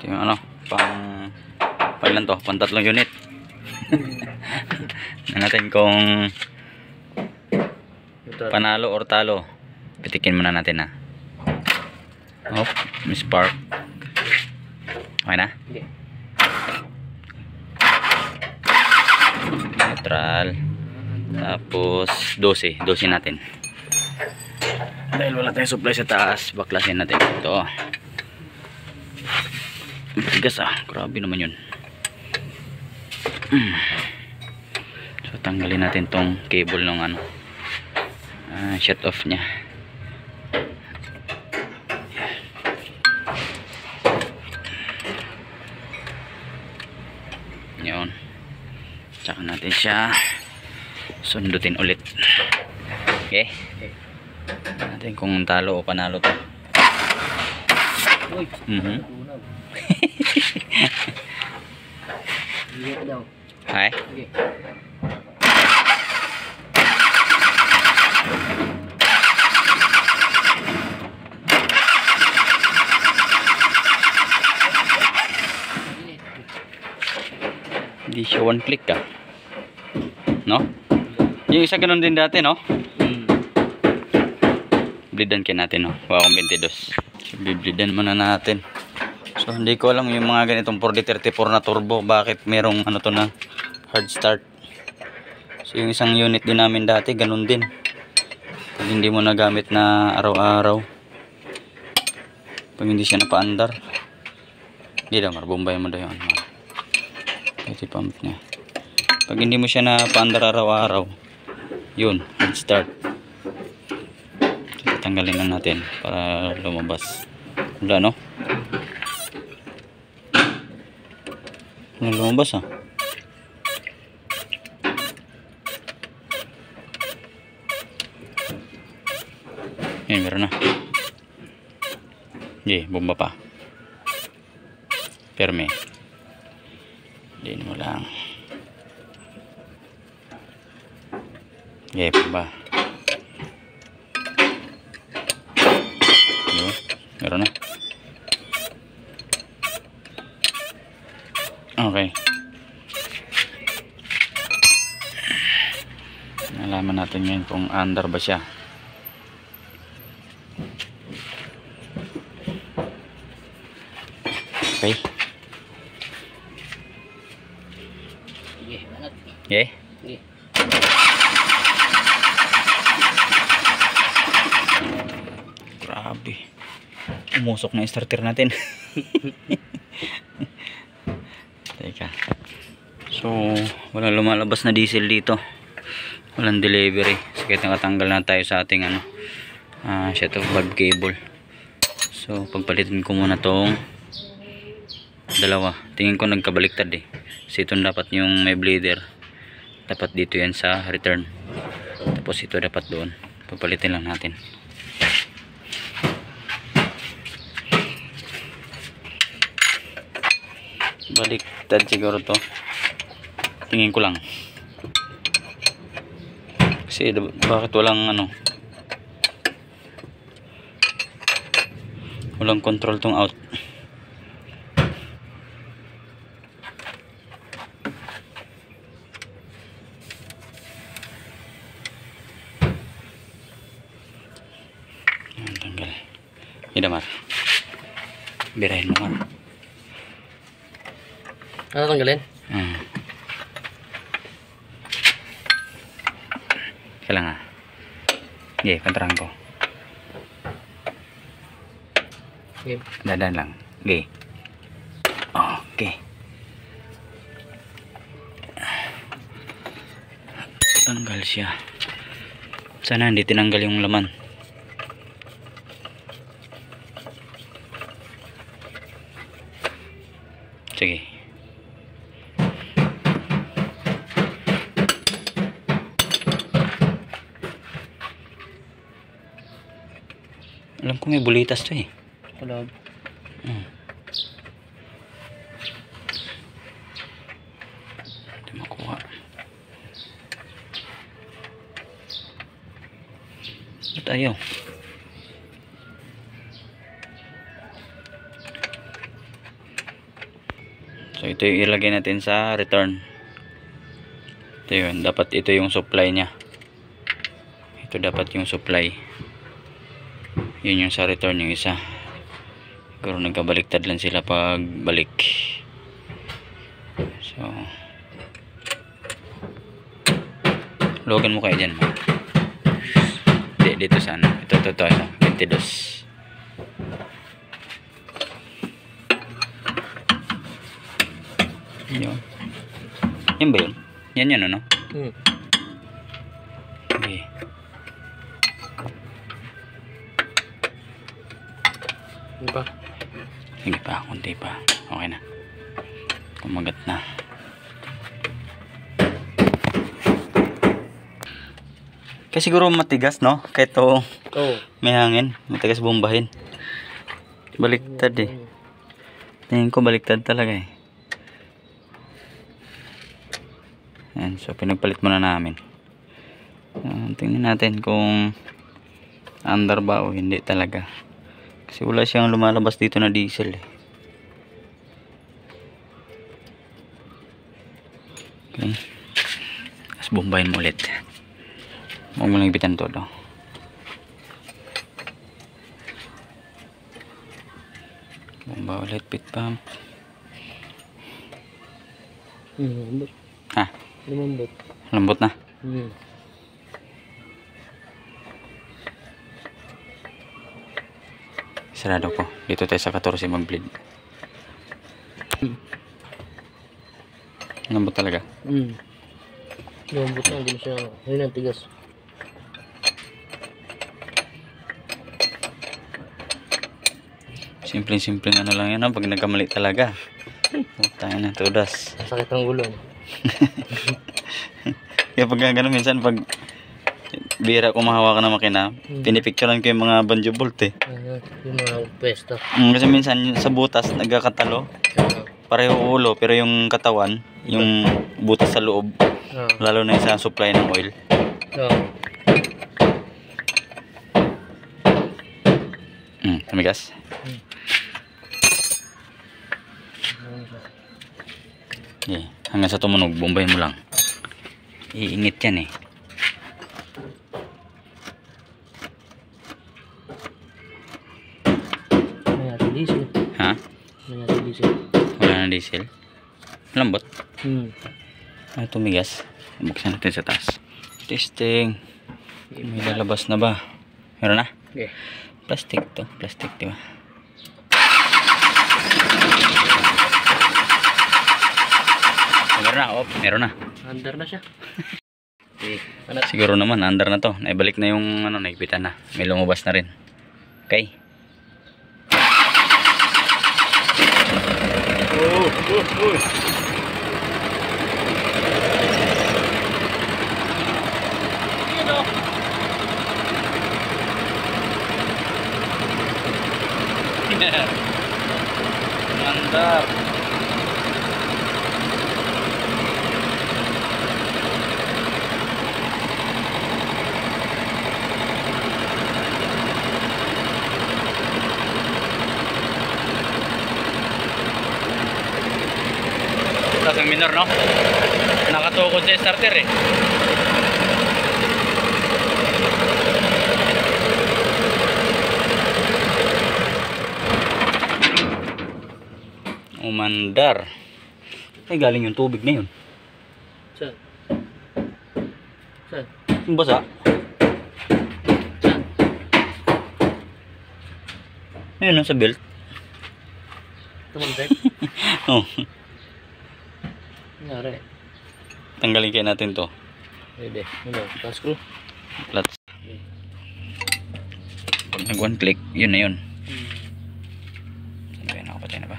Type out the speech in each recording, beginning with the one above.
Ito yung ano, pang to, pang 3 unit. Tingnan natin kung panalo or talo. Pitikin muna natin, ha. Oh, may spark. Okay na? Okay. Neutral. Tapos 12 natin. Dahil wala tayong supply sa taas, baklasin natin ito. Bigas, grabe naman yun. So tanggalin natin tong cable ng ano, shut off nya. Yun, tsaka natin siya sundutin ulit. Okay, natin kung talo o panalo to. Hi. Okay. Hindi siya one click, no? Yung isa ganun din dati, no? Bleedan kayo natin, no? Wakang 22. So, bleedan muna natin. So hindi ko alam yung mga ganitong 4034 na turbo, bakit merong ano to na hard start. So yung isang unit din namin dati ganun din. Pag hindi mo nagamit na araw-araw, pag hindi siya napaandar, hindi daw marbumbay mo daw yun. Ito pump niya. Pag hindi mo siya napaandar araw-araw, yun, hard start. So, tanggalin lang natin para lumabas. Wala, no? Wala lumabas, Yan, meron na. Okay, bomba pa. Perme. Din mo lang. Okay, bomba. Yun, meron na. Okay. Nalaman natin ngayon kung under ba siya. Okay. Okay. Grabe. Umusok na yung starter natin. Teka. So, walang lumalabas na diesel dito. Walang delivery. Sakit nakatanggal na tayo sa ating ano, shut off valve cable. So, pagpalitin ko muna tong dalawa. Tingin ko nagkabaliktad eh. Kasi ito dapat yung may bleeder. Dapat dito yan sa return. Tapos ito dapat doon. Pagpalitin lang natin. Baliktad siguro to. Tingin ko lang. Kasi bakit walang ano, walang control tong out. Tanggal. Idamar. Birahin mo, Mar. Ano tanggalin? Kailangan. Okay, kontrahan ko. Okay. Dadan lang. Okay. Okay. Tanggal siya. Sana hindi tinanggal yung laman. Sige. Alam ko may bulitas to eh. Wala. Hindi makuha. Ba't ayaw? So ito yung ilagay natin sa return. Ito yun, dapat ito yung supply nya. Ito dapat yung supply. Yun yung sa return yung isa. Siguro nagkabaliktad lang sila pag balik. So logan mo kayo dyan. Dito sana. Ito. 22. Yan ba yun? Yan ano? Okay. Hindi pa. Sige pa, kunti pa. Okay na. Kumagat na. Kasi siguro matigas, no? Kahit to may hangin. Matigas bombahin. Baliktad eh. Tingin ko baliktad talaga eh. Ayan, so pinagpalit muna namin. Tingnan natin kung under ba o hindi talaga. Kasi wala siyang lumalabas dito na diesel eh. Okay. Tapos bombahin mo ulit. Huwag mo lang ibitan todo. Bomba ulit, pit pump. Lambot. Ha? Lumambot. Lambot na. Sarado ko. Dito tayo sa 14 mag-bleed. Lambot talaga. Lumambot na, hindi na siya. Ayun ang tigas. Simple ano lang yan, no? Pag nagkamali talaga. Tayo na, tudas. Sakit ang gulo. Kaya pag gano'n minsan, pag bira ko mahawakan ng makina, pinipicturean ko yung mga banjo bolt eh. Yung mga pwesto. Kasi minsan sa butas, nagkakatalo. Pareho ulo, pero yung katawan, yung butas sa loob, lalo na yung sa supply ng oil. Tumigas. Okay. Hanggang sa tumunog, bombayin mo lang. Iinit yan eh. May natin diesel. Ha? May natin diesel. Wala na diesel. Lambot. Tumigas. Buksan natin sa taas. Testing. May lalabas na ba? Meron na? Okay. Plastic to. Plastic, diba? Meron na. Oh, meron na. Under na siya. Siguro naman, under na to. Naibalik na yung ano, naigpitan na. May lumabas na rin. Okay. Mantap. Tapos ang minor, no? Nakatukod sa starter eh. Umandar. Ay, galing yung tubig na yun. Saan? Saan? Yung basa. Saan? Ayun, no, sa belt. Tumagdag? Oh. Nangyari. Tanggalin kaya natin to. Pwede. Ano? Screw? Flats. Pag nag one click, yun na yun. Saan ba yun? Nakapatay na ba?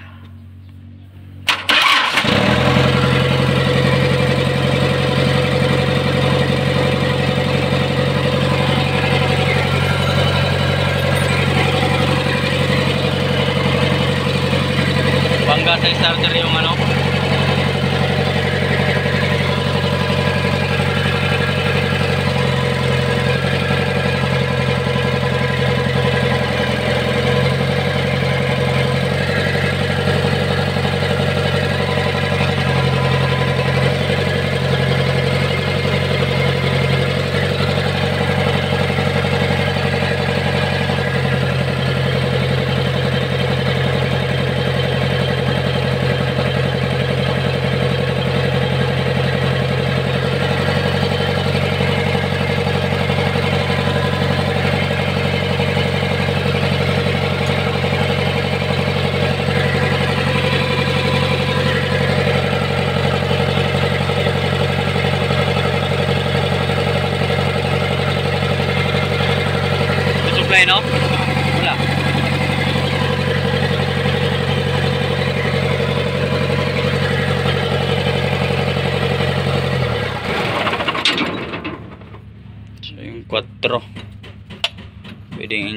Bangga sa starter yung ano.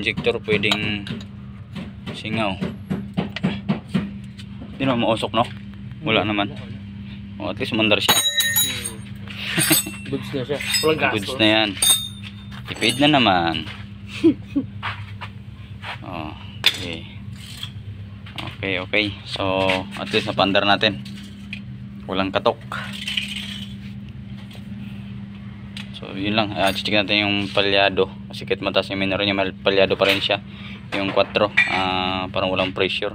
injector pwedeng singaw. Hindi naman mausok, no? Wala naman. O, at least umandar siya. Goods na siya. Walang gas. Goods na yan. Tipid na naman. Okay. Okay. So, at least napandar natin. Walang katok. So, yun lang. Check natin yung palyado. Kasi kahit mataas yung minor niya, palyado pa rin siya. Yung 4. Parang walang pressure.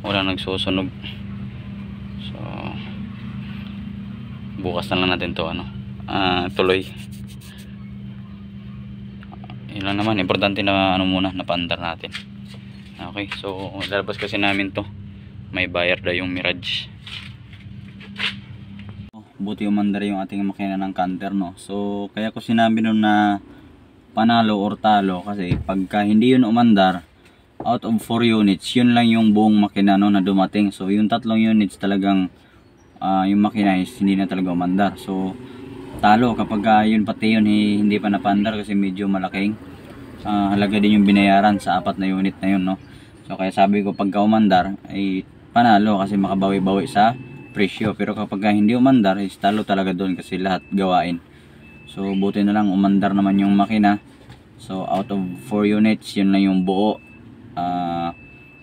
Walang nagsusunog. So, bukas na lang natin to tuloy. Yun lang naman. Importante na muna, napandar natin. Okay. So, lalabas kasi namin to. May buyer na yung Mirage. Buti umandar yung ating makina ng Canter, no. So kaya ko sinabi nun na panalo or talo, kasi pagka hindi yun umandar, out of 4 units, yun lang yung buong makina, no, na dumating. So yung 3 units talagang yung makina is hindi na talaga umandar. So talo kapag yun pati yun hindi pa napandar, kasi medyo malaking halaga din yung binayaran sa 4 na unit na yun, no. So kaya sabi ko pagka umandar ay panalo, kasi makabawi-bawi sa presyo. Pero kapag hindi umandar is talo talaga doon, kasi lahat gawain. So buti na lang umandar naman yung makina. So out of 4 units, yun lang yung buo.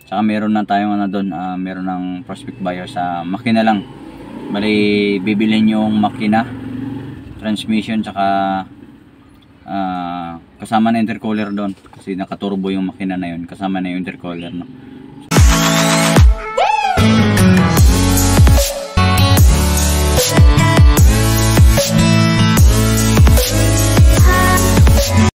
Saka meron na tayong doon, meron ng prospect buyer sa makina lang. Bali bibilin yung makina, transmission, saka kasama na intercooler doon, kasi nakaturbo yung makina na yun, kasama na yung intercooler, no.